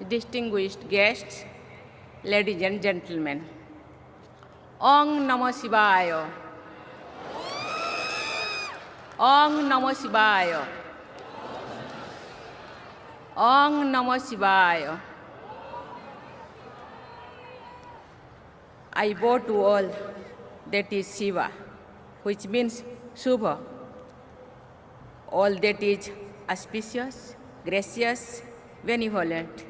distinguished guests, ladies and gentlemen. Om Namah Shivaya. Om Namah Shivaya. Om Namah Shivaya. I bow to all that is Shiva, which means Shubha, all that is auspicious, gracious, benevolent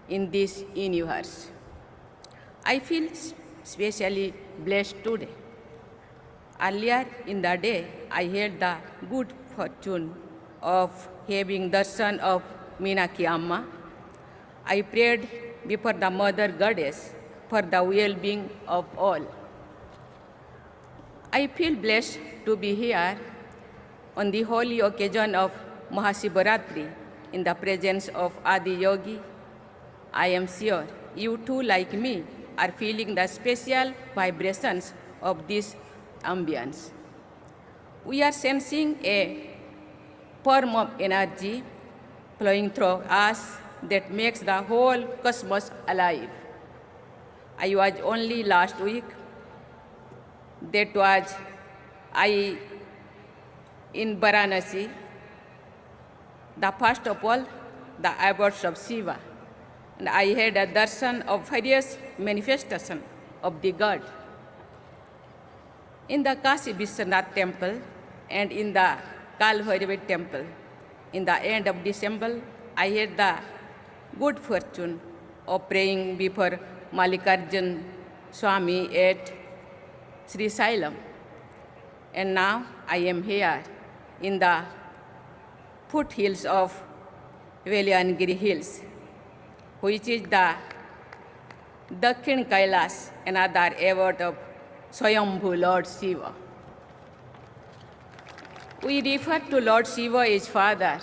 in this universe. I feel especially blessed today. Earlier in the day, I had the good fortune of having darshan of Meenakshi Amma. I prayed before the Mother Goddess for the well-being of all. I feel blessed to be here on the holy occasion of Maha ShivRatri in the presence of Adi Yogi. I am sure you too, like me, are feeling the special vibrations of this ambience. We are sensing a form of energy flowing through us that makes the whole cosmos alive. I was only last week, that was I in Varanasi, the first of all, the abodes of Shiva. And I had a darshan of various manifestations of the God. In the Kashi Vishwanath temple and in the Kalbhairavi temple, in the end of December, I had the good fortune of praying before Mallikarjun Swami at Sri Sailam. And now I am here in the foothills of Veliangiri Hills, which is the Dakhin Kailas, another abode of Swayambhu Lord Shiva. We refer to Lord Shiva as Father,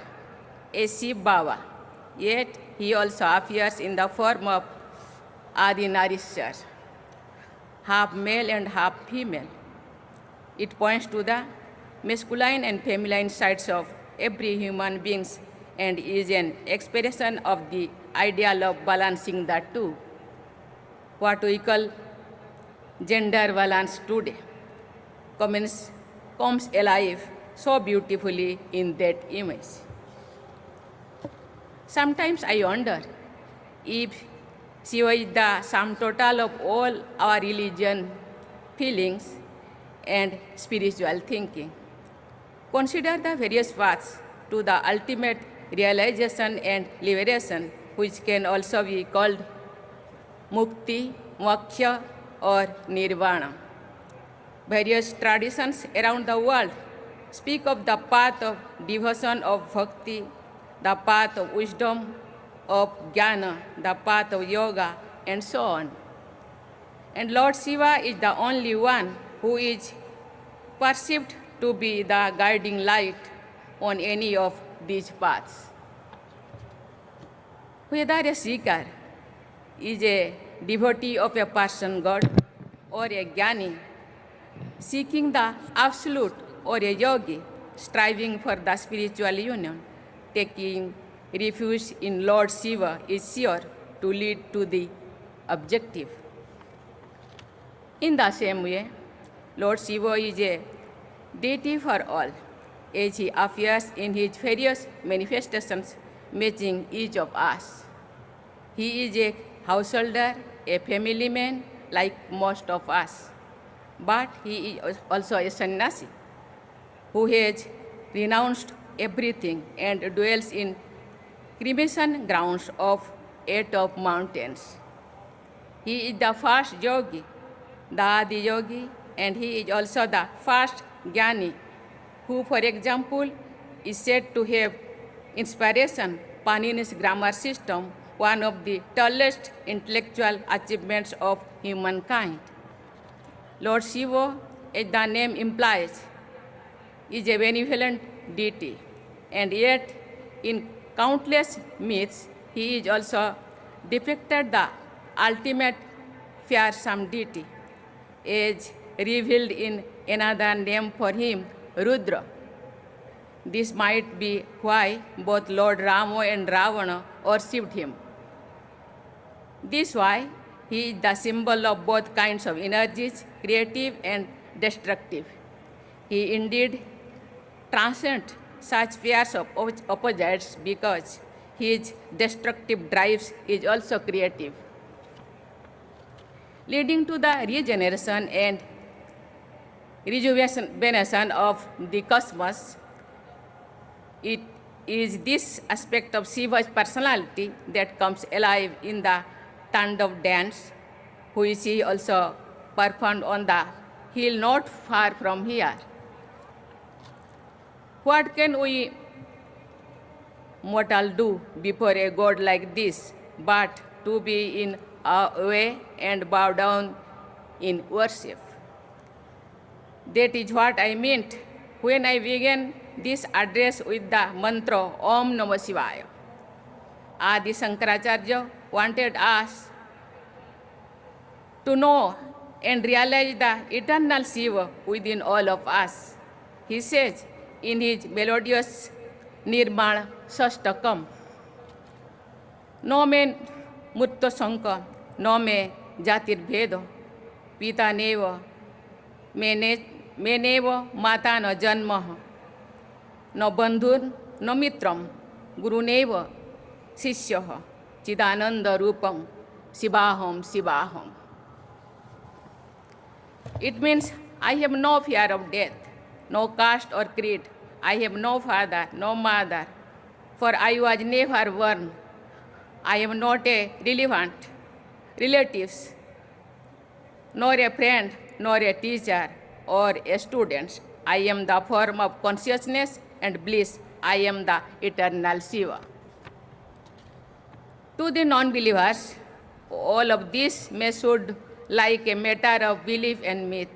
as Shiv Baba, yet he also appears in the form of Adi Narishwar, half male and half female. It points to the masculine and feminine sides of every human being and is an expression of the ideal of balancing the two, what we call gender balance today, comes alive so beautifully in that image. Sometimes I wonder if Shiva is the sum total of all our religion, feelings, and spiritual thinking. Consider the various paths to the ultimate realization and liberation, which can also be called mukti, moksha, or nirvana. Various traditions around the world speak of the path of devotion of bhakti, the path of wisdom, of jnana, the path of yoga, and so on. And Lord Shiva is the only one who is perceived to be the guiding light on any of these paths. Whether a seeker is a devotee of a person God or a jnani seeking the absolute or a yogi striving for the spiritual union, taking refuge in Lord Shiva is sure to lead to the objective. In the same way, Lord Shiva is a deity for all, as he appears in his various manifestations matching each of us. He is a householder, a family man like most of us, but he is also a sannyasi who has renounced everything and dwells in cremation grounds of 8 of mountains. He is the first yogi, the Adi Yogi, and he is also the first jnani, who, for example, is said to have inspiration Panini's grammar system, one of the tallest intellectual achievements of humankind. Lord Shiva, as the name implies, is a benevolent deity, and yet in countless myths, he is also depicted the ultimate fearsome deity, as revealed in another name for him, Rudra. This might be why both Lord Rama and Ravana worshipped him. This why he is the symbol of both kinds of energies, creative and destructive. He indeed transcends such pairs of opposites because his destructive drives is also creative, leading to the regeneration and rejuvenation of the cosmos. It is this aspect of Shiva's personality that comes alive in the Tandav dance, which he also performed on the hill not far from here. What can we mortal do before a god like this but to be in awe and bow down in worship? That is what I meant when I began this address with the mantra Om Namah Shivaya. Adi Shankaracharya wanted us to know and realize the eternal Shiva within all of us. He says in his melodious Nirmala Shastakam, No me mutta sanka, no me jatir bhedo, pita neva, meneva mata no janma, no bandhur, no mitram, guruneva, sishyaha, chidananda rupam, Shivaham, Shivaham. It means I have no fear of death, no caste or creed. I have no father, no mother, for I was never born. I am not a relevant relatives, nor a friend, nor a teacher, or a student. I am the form of consciousness and bliss. I am the eternal Shiva. To the non-believers, all of this may sound like a matter of belief and myth.